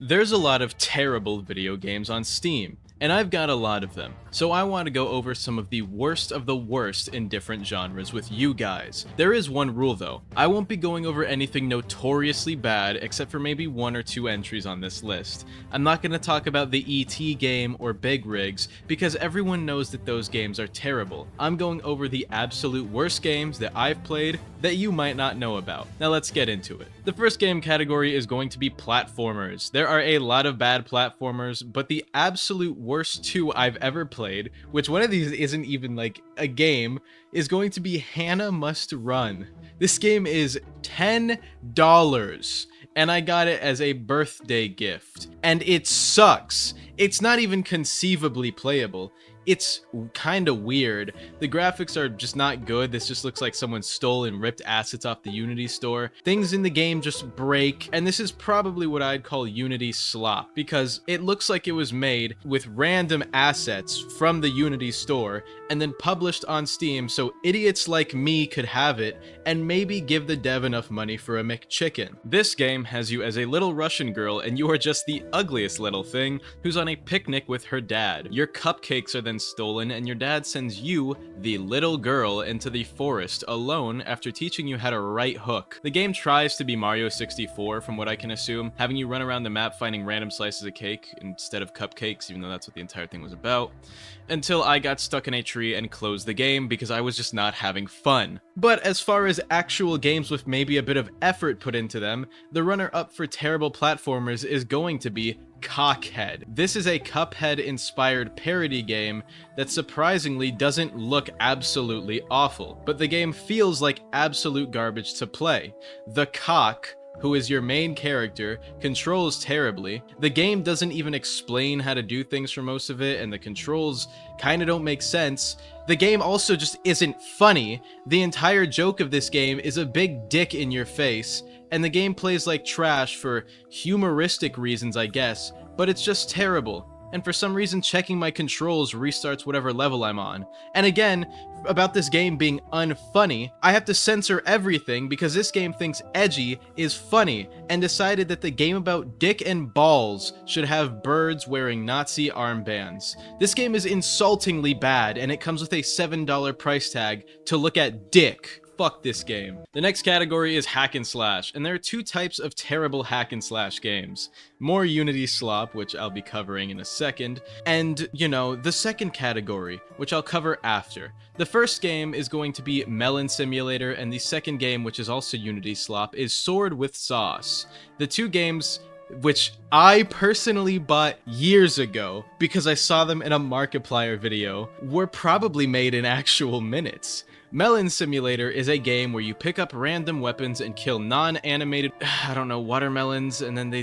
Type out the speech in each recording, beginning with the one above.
There's a lot of terrible video games on Steam, and I've got a lot of them, so I want to go over some of the worst in different genres with you guys. There is one rule though, I won't be going over anything notoriously bad except for maybe one or two entries on this list. I'm not going to talk about the ET game or Big Rigs because everyone knows that those games are terrible. I'm going over the absolute worst games that I've played that you might not know about. Now let's get into it. The first game category is going to be platformers. There are a lot of bad platformers, but the absolute worst two I've ever played, which one of these isn't even like a game, is going to be Hannah Must Run. This game is $10, and I got it as a birthday gift, and it sucks. It's not even conceivably playable. It's kind of weird. The graphics are just not good. This just looks like someone stole and ripped assets off the Unity store. Things in the game just break, and this is probably what I'd call Unity slop, because it looks like it was made with random assets from the Unity store and then published on Steam so idiots like me could have it and maybe give the dev enough money for a McChicken. This game has you as a little Russian girl and you are just the ugliest little thing who's on a picnic with her dad. Your cupcakes are then stolen and your dad sends you, the little girl, into the forest alone after teaching you how to right hook. The game tries to be Mario 64 from what I can assume, having you run around the map finding random slices of cake instead of cupcakes, even though that's what the entire thing was about, until I got stuck in a tree and closed the game because I was just not having fun. But as far as actual games with maybe a bit of effort put into them, the runner-up for terrible platformers is going to be Cockhead. This is a Cuphead-inspired parody game that surprisingly doesn't look absolutely awful, but the game feels like absolute garbage to play. The cock, who is your main character, controls terribly. The game doesn't even explain how to do things for most of it, and the controls kinda don't make sense. The game also just isn't funny. The entire joke of this game is a big dick in your face, and the game plays like trash for humoristic reasons, I guess, but it's just terrible. And for some reason, checking my controls restarts whatever level I'm on. And again, about this game being unfunny, I have to censor everything because this game thinks edgy is funny and decided that the game about dick and balls should have birds wearing Nazi armbands. This game is insultingly bad, and it comes with a $7 price tag to look at dick. Fuck this game. The next category is hack and slash, and there are two types of terrible hack and slash games. More Unity slop, which I'll be covering in a second, and, the second category, which I'll cover after. The first game is going to be Melon Simulator, and the second game, which is also Unity slop, is Sword with Sauce. The two games which I personally bought years ago because I saw them in a Markiplier video, were probably made in actual minutes. Melon Simulator is a game where you pick up random weapons and kill non-animated, watermelons, and then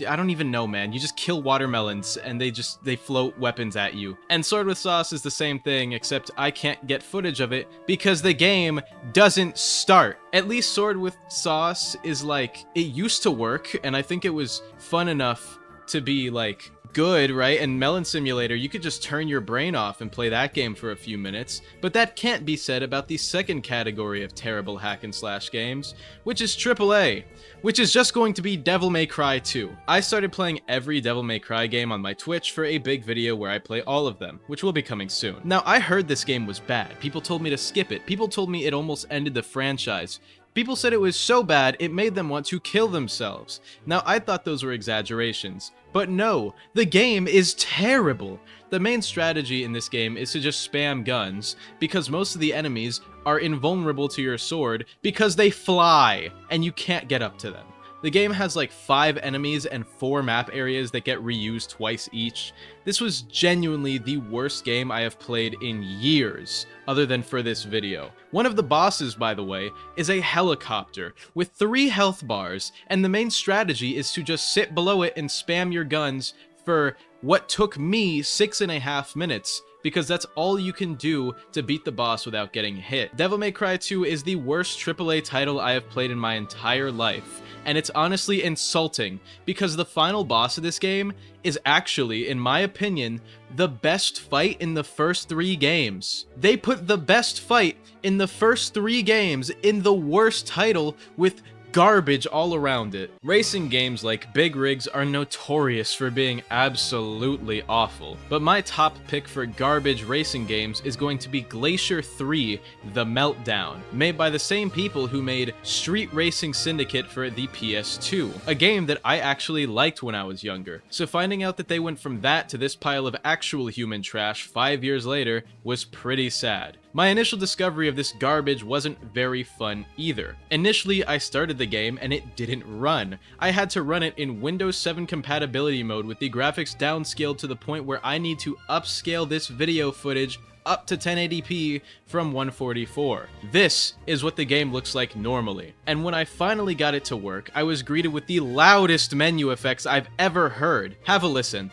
I don't even know, man. You just kill watermelons and they float weapons at you. And Sword with Sauce is the same thing, except I can't get footage of it because the game doesn't start. At least Sword with Sauce is like, it used to work, and I think it was fun enough to be like, good, right? And Melon Simulator, you could just turn your brain off and play that game for a few minutes, but that can't be said about the second category of terrible hack and slash games, which is AAA, which is just going to be Devil May Cry 2. I started playing every Devil May Cry game on my Twitch for a big video where I play all of them, which will be coming soon. Now, I heard this game was bad. People told me to skip it. People told me it almost ended the franchise. People said it was so bad, it made them want to kill themselves. Now, I thought those were exaggerations, but no, the game is terrible. The main strategy in this game is to just spam guns, because most of the enemies are invulnerable to your sword because they fly, and you can't get up to them. The game has like 5 enemies and 4 map areas that get reused twice each. This was genuinely the worst game I have played in years, other than for this video. One of the bosses, by the way, is a helicopter with 3 health bars, and the main strategy is to just sit below it and spam your guns for what took me 6.5 minutes, because that's all you can do to beat the boss without getting hit. Devil May Cry 2 is the worst AAA title I have played in my entire life, and it's honestly insulting, because the final boss of this game is actually, in my opinion, the best fight in the first 3 games. They put the best fight in the first 3 games in the worst title with garbage all around it. Racing games like Big Rigs are notorious for being absolutely awful, but my top pick for garbage racing games is going to be Glacier 3: The Meltdown, made by the same people who made Street Racing Syndicate for the PS2, a game that I actually liked when I was younger. So finding out that they went from that to this pile of actual human trash 5 years later was pretty sad. My initial discovery of this garbage wasn't very fun either. Initially, I started the game and it didn't run. I had to run it in Windows 7 compatibility mode with the graphics downscaled to the point where I need to upscale this video footage up to 1080p from 144. This is what the game looks like normally. And when I finally got it to work, I was greeted with the loudest menu effects I've ever heard. Have a listen.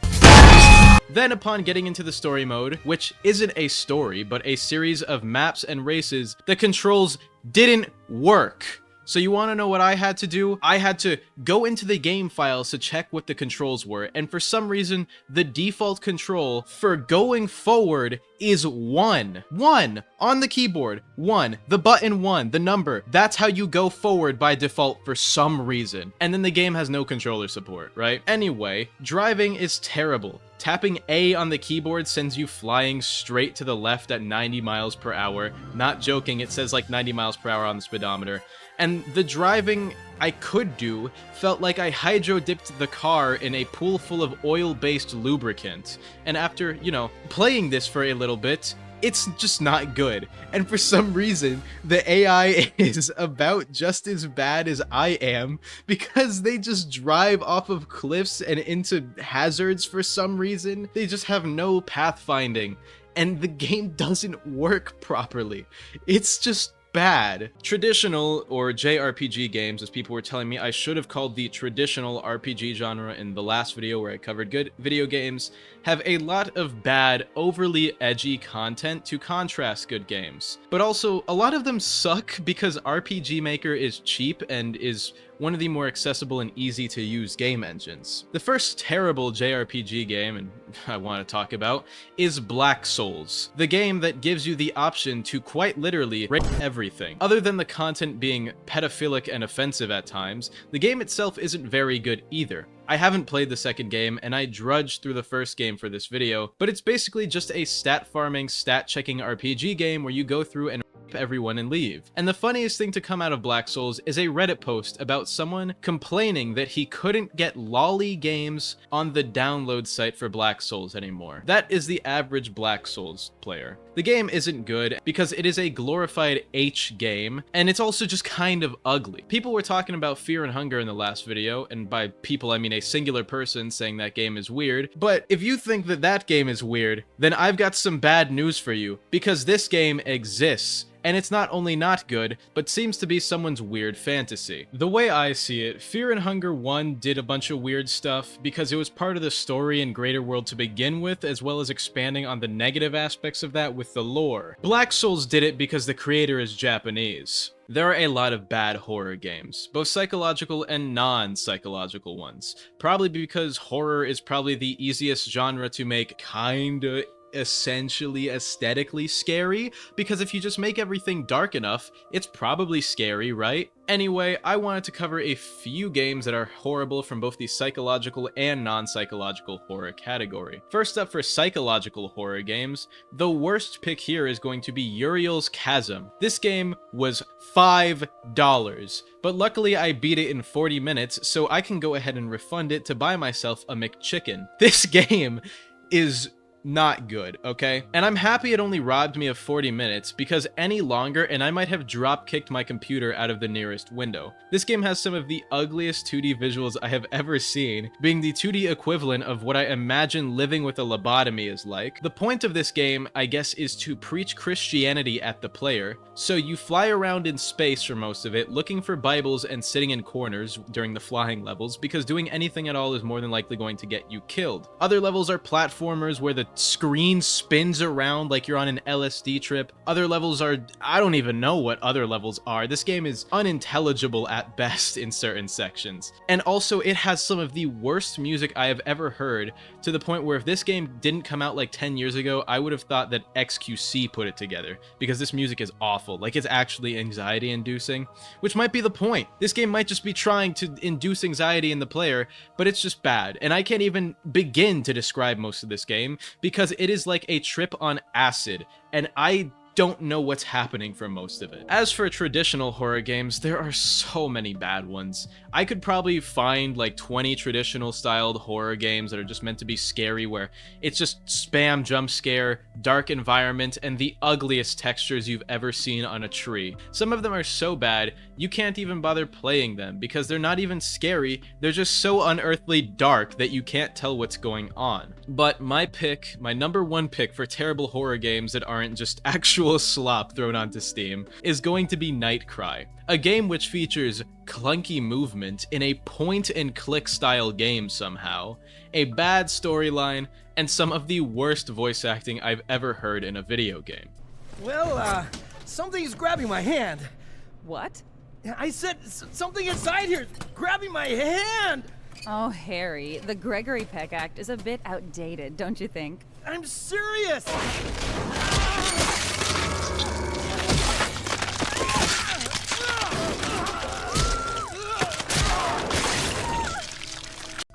Then upon getting into the story mode, which isn't a story, but a series of maps and races, the controls didn't work. So you want to know what I had to do? I had to go into the game files to check what the controls were, and for some reason, the default control for going forward is 1. 1 on the keyboard. 1. The button 1. The number. That's how you go forward by default for some reason. And then the game has no controller support, right? Anyway, driving is terrible. Tapping A on the keyboard sends you flying straight to the left at 90 miles per hour. Not joking, it says like 90 miles per hour on the speedometer. And the driving I could do felt like I hydro-dipped the car in a pool full of oil-based lubricant. And after, playing this for a little bit, it's just not good. And for some reason, the AI is about just as bad as I am, because they just drive off of cliffs and into hazards for some reason. They just have no pathfinding, and the game doesn't work properly. It's just bad. Traditional, or JRPG games, as people were telling me I should have called the traditional RPG genre in the last video where I covered good video games, have a lot of bad, overly edgy content to contrast good games. But also, a lot of them suck because RPG Maker is cheap and is one of the more accessible and easy to use game engines. The first terrible JRPG game, and I want to talk about, is Black Souls, the game that gives you the option to quite literally rape everything. Other than the content being pedophilic and offensive at times, the game itself isn't very good either. I haven't played the second game, and I drudged through the first game for this video, but it's basically just a stat farming, stat checking RPG game where you go through and everyone and leave. And the funniest thing to come out of Black Souls is a Reddit post about someone complaining that he couldn't get lolly games on the download site for Black Souls anymore. That is the average Black Souls player. The game isn't good because it is a glorified H game, and it's also just kind of ugly. People were talking about Fear and Hunger in the last video, and by people I mean a singular person saying that game is weird, but if you think that that game is weird, then I've got some bad news for you, because this game exists. And it's not only not good, but seems to be someone's weird fantasy. The way I see it, Fear and Hunger 1 did a bunch of weird stuff because it was part of the story and greater world to begin with, as well as expanding on the negative aspects of that with the lore. Black Souls did it because the creator is Japanese. There are a lot of bad horror games, both psychological and non-psychological ones. Probably because horror is probably the easiest genre to make kinda essentially aesthetically scary, because if you just make everything dark enough, it's probably scary, right? Anyway, I wanted to cover a few games that are horrible from both the psychological and non-psychological horror category. First up, for psychological horror games, the worst pick here is going to be Uriel's Chasm. This game was $5, but luckily I beat it in 40 minutes, so I can go ahead and refund it to buy myself a McChicken. This game is not good, okay? And I'm happy it only robbed me of 40 minutes, because any longer and I might have drop-kicked my computer out of the nearest window. This game has some of the ugliest 2D visuals I have ever seen, being the 2D equivalent of what I imagine living with a lobotomy is like. The point of this game, I guess, is to preach Christianity at the player, so you fly around in space for most of it, looking for Bibles and sitting in corners during the flying levels, because doing anything at all is more than likely going to get you killed. Other levels are platformers where the screen spins around like you're on an LSD trip. Other levels are, I don't even know what other levels are. This game is unintelligible at best in certain sections. And also it has some of the worst music I have ever heard, to the point where if this game didn't come out like 10 years ago, I would have thought that XQC put it together, because this music is awful. Like, it's actually anxiety inducing, which might be the point. This game might just be trying to induce anxiety in the player, but it's just bad. And I can't even begin to describe most of this game, because it is like a trip on acid, and I don't know what's happening for most of it. As for traditional horror games, there are so many bad ones. I could probably find like 20 traditional styled horror games that are just meant to be scary, where it's just spam jump scare, dark environment, and the ugliest textures you've ever seen on a tree. Some of them are so bad, you can't even bother playing them, because they're not even scary, they're just so unearthly dark that you can't tell what's going on. But my pick, my number one pick for terrible horror games that aren't just actual slop thrown onto Steam, is going to be Nightcry, a game which features clunky movement in a point-and-click style game somehow, a bad storyline, and some of the worst voice acting I've ever heard in a video game. Well, something's grabbing my hand. What? I said something inside here grabbing my hand! Oh, Harry, the Gregory Peck Act is a bit outdated, don't you think? I'm serious!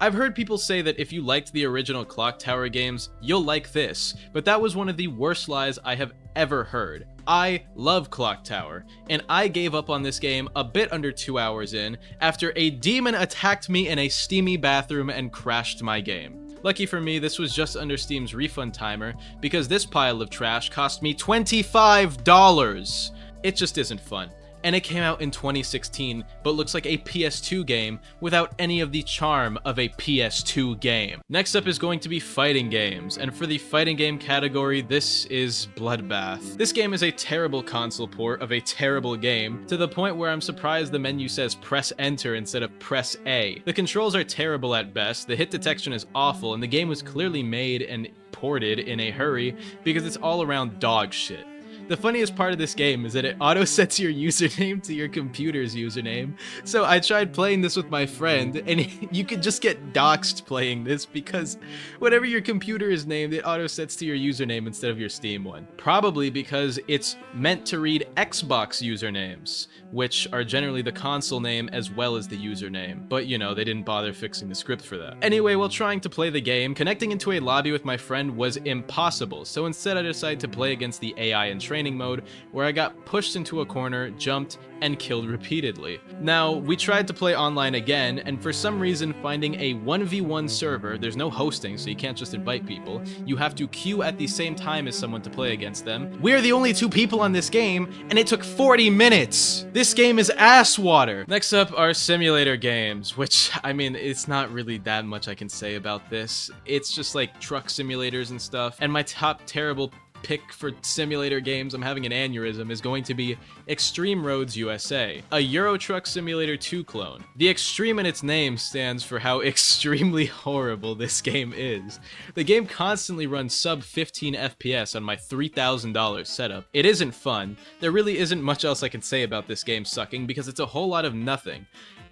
I've heard people say that if you liked the original Clock Tower games, you'll like this, but that was one of the worst lies I have ever heard. I love Clock Tower, and I gave up on this game a bit under 2 hours in after a demon attacked me in a steamy bathroom and crashed my game. Lucky for me, this was just under Steam's refund timer, because this pile of trash cost me $25. It just isn't fun. And it came out in 2016, but looks like a PS2 game without any of the charm of a PS2 game. Next up is going to be fighting games, and for the fighting game category, this is Bloodbath. This game is a terrible console port of a terrible game, to the point where I'm surprised the menu says press enter instead of press A. The controls are terrible at best, the hit detection is awful, and the game was clearly made and ported in a hurry because it's all around dog shit. The funniest part of this game is that it auto-sets your username to your computer's username. So I tried playing this with my friend, and you could just get doxxed playing this, because whatever your computer is named, it auto-sets to your username instead of your Steam one. Probably because it's meant to read Xbox usernames, which are generally the console name as well as the username. But you know, they didn't bother fixing the script for that. Anyway, while trying to play the game, connecting into a lobby with my friend was impossible, so instead I decided to play against the AI and training mode, where I got pushed into a corner, jumped, and killed repeatedly. Now, we tried to play online again, and for some reason finding a 1v1 server, there's no hosting, so you can't just invite people, you have to queue at the same time as someone to play against them. We're the only 2 people on this game, and it took 40 minutes! This game is ass water! Next up are simulator games, which, I mean, it's not really that much I can say about this. It's just like truck simulators and stuff, and my top terrible pick for simulator games, I'm having an aneurysm, is going to be Extreme Roads USA, a Euro Truck Simulator 2 clone. The extreme in its name stands for how extremely horrible this game is. The game constantly runs sub 15 FPS on my $3,000 setup. It isn't fun. There really isn't much else I can say about this game sucking, because it's a whole lot of nothing.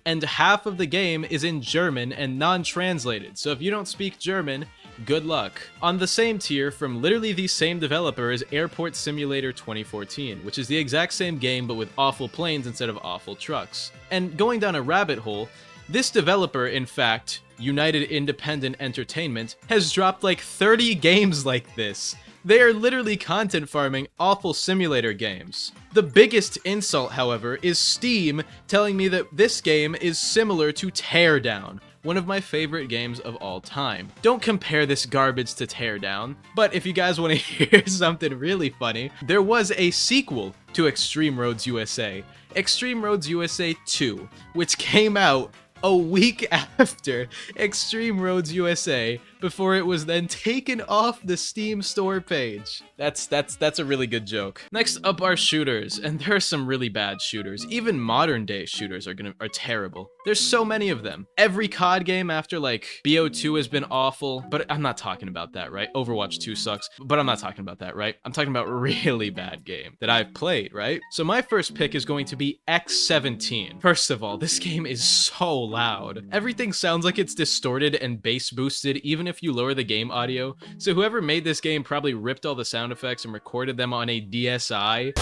And half of the game is in German and non-translated, so if you don't speak German, good luck. On the same tier, from literally the same developer, is Airport Simulator 2014, which is the exact same game but with awful planes instead of awful trucks. And going down a rabbit hole, this developer, in fact, United Independent Entertainment, has dropped like 30 games like this. They are literally content farming awful simulator games. The biggest insult, however, is Steam telling me that this game is similar to Teardown, one of my favorite games of all time. Don't compare this garbage to Teardown, but if you guys want to hear something really funny, there was a sequel to Extreme Roads USA, Extreme Roads USA 2, which came out a week after Extreme Roads USA before it was then taken off the Steam store page. That's a really good joke. Next up are shooters, and there are some really bad shooters. Even modern day shooters are terrible. There's so many of them. Every COD game after like BO2 has been awful, but I'm not talking about that, right? Overwatch 2 sucks, but I'm not talking about that, right? I'm talking about a really bad game that I've played, right? So my first pick is going to be X17. First of all, this game is so loud. Everything sounds like it's distorted and bass boosted, even if you lower the game audio. So whoever made this game probably ripped all the sound effects and recorded them on a DSi.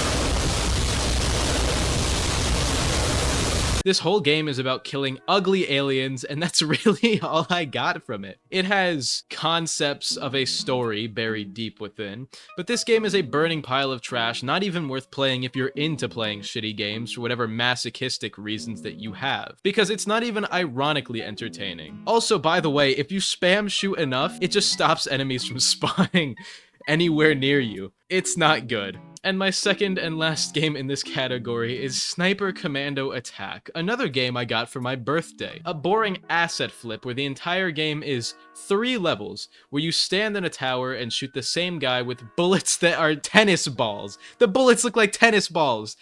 This whole game is about killing ugly aliens, and that's really all I got from it. It has concepts of a story buried deep within, but this game is a burning pile of trash, not even worth playing if you're into playing shitty games for whatever masochistic reasons that you have, because it's not even ironically entertaining. Also, by the way, if you spam shoot enough, it just stops enemies from spawning anywhere near you. It's not good. And my second and last game in this category is Sniper Commando Attack, another game I got for my birthday. A boring asset flip where the entire game is 3 levels, where you stand in a tower and shoot the same guy with bullets that are tennis balls. The bullets look like tennis balls.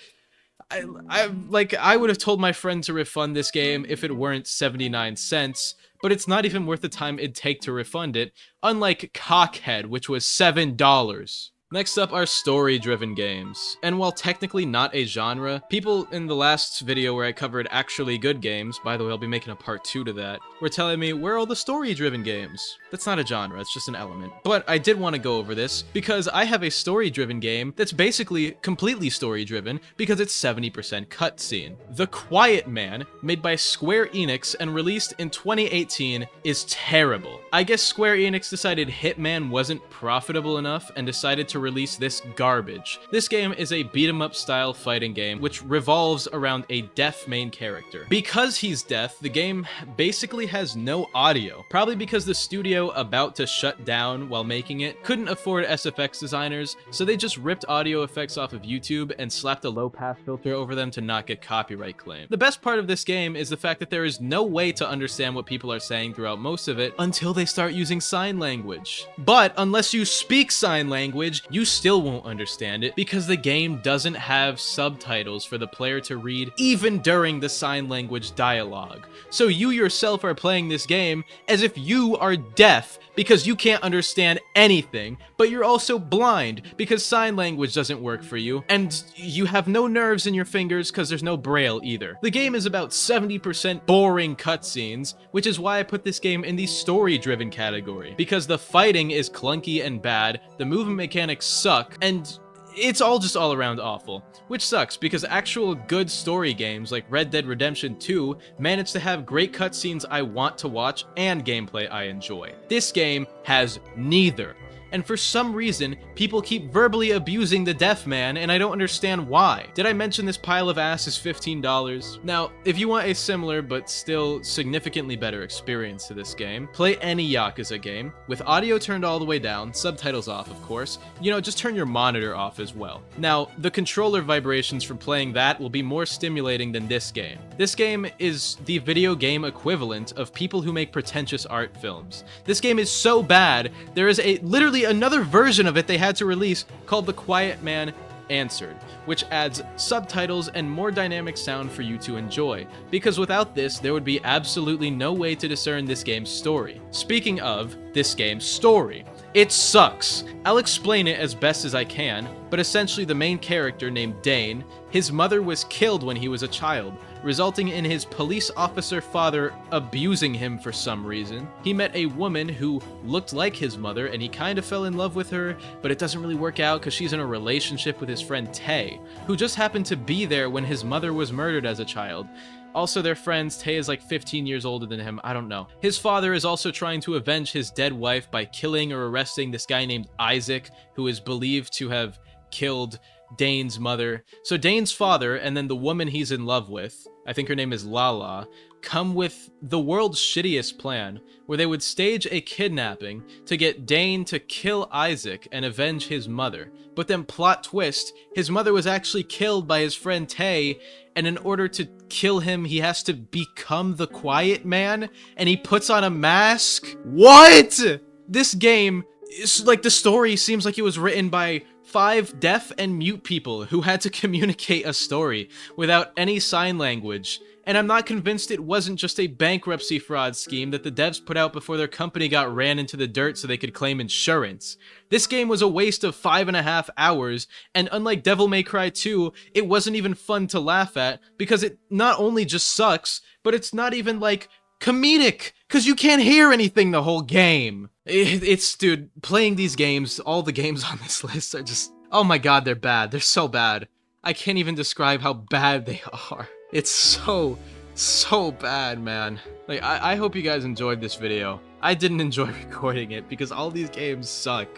I would have told my friend to refund this game if it weren't 79 cents, but it's not even worth the time it'd take to refund it, unlike Cockhead, which was $7. Next up are story-driven games, and while technically not a genre, people in the last video where I covered actually good games, by the way I'll be making a part 2 to that, were telling me, where are all the story-driven games? That's not a genre, it's just an element. But I did want to go over this, because I have a story-driven game that's basically completely story-driven, because it's 70% cutscene. The Quiet Man, made by Square Enix and released in 2018, is terrible. I guess Square Enix decided Hitman wasn't profitable enough and decided to release this garbage. This game is a beat-em-up style fighting game which revolves around a deaf main character. Because he's deaf, the game basically has no audio, probably because the studio about to shut down while making it couldn't afford SFX designers, so they just ripped audio effects off of YouTube and slapped a low-pass filter over them to not get copyright claim. The best part of this game is the fact that there is no way to understand what people are saying throughout most of it until they start using sign language. But unless you speak sign language, you still won't understand it because the game doesn't have subtitles for the player to read even during the sign language dialogue. So you yourself are playing this game as if you are deaf because you can't understand anything, but you're also blind because sign language doesn't work for you, and you have no nerves in your fingers because there's no braille either. The game is about 70% boring cutscenes, which is why I put this game in the story-driven category, because the fighting is clunky and bad, the movement mechanics suck, and it's all just all around awful. Which sucks, because actual good story games like Red Dead Redemption 2 manage to have great cutscenes I want to watch and gameplay I enjoy. This game has neither. And for some reason, people keep verbally abusing the deaf man, and I don't understand why. Did I mention this pile of ass is $15? Now, if you want a similar but still significantly better experience to this game, play any Yakuza game, with audio turned all the way down, subtitles off of course, just turn your monitor off as well. Now, the controller vibrations from playing that will be more stimulating than this game. This game is the video game equivalent of people who make pretentious art films. This game is so bad, there is literally another version of it they had to release called The Quiet Man Answered, which adds subtitles and more dynamic sound for you to enjoy, because without this, there would be absolutely no way to discern this game's story. Speaking of this game's story, it sucks. I'll explain it as best as I can, but essentially the main character named Dane, his mother was killed when he was a child, resulting in his police officer father abusing him for some reason. He met a woman who looked like his mother and he kind of fell in love with her, but it doesn't really work out because she's in a relationship with his friend Tay, who just happened to be there when his mother was murdered as a child. Also, they're friends. Tay is like 15 years older than him. I don't know. His father is also trying to avenge his dead wife by killing or arresting this guy named Isaac, who is believed to have killed Dane's mother. So Dane's father and then the woman he's in love with, I think her name is Lala, come with the world's shittiest plan, where they would stage a kidnapping to get Dane to kill Isaac and avenge his mother. But then plot twist, his mother was actually killed by his friend Tay, and in order to kill him, he has to become the Quiet Man, and he puts on a mask? What? This game is like, the story seems like it was written by 5 deaf and mute people who had to communicate a story without any sign language. And I'm not convinced it wasn't just a bankruptcy fraud scheme that the devs put out before their company got ran into the dirt so they could claim insurance. This game was a waste of 5.5 hours, and unlike Devil May Cry 2, it wasn't even fun to laugh at, because it not only just sucks, but it's not even, like, comedic, because you can't hear anything the whole game. Dude, playing these games, all the games on this list are just, oh my god, they're bad. They're so bad. I can't even describe how bad they are. It's so bad, man. Like, I hope you guys enjoyed this video. I didn't enjoy recording it because all these games suck.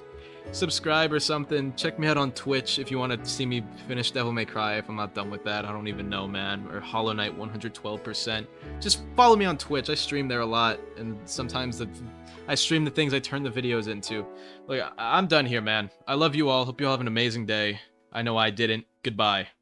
Subscribe or something. Check me out on Twitch if you want to see me finish Devil May Cry if I'm not done with that. I don't even know, man. Or Hollow Knight 112%. Just follow me on Twitch. I stream there a lot, and sometimes I stream the things I turn the videos into. Like, I'm done here, man. I love you all. Hope you all have an amazing day. I know I didn't. Goodbye.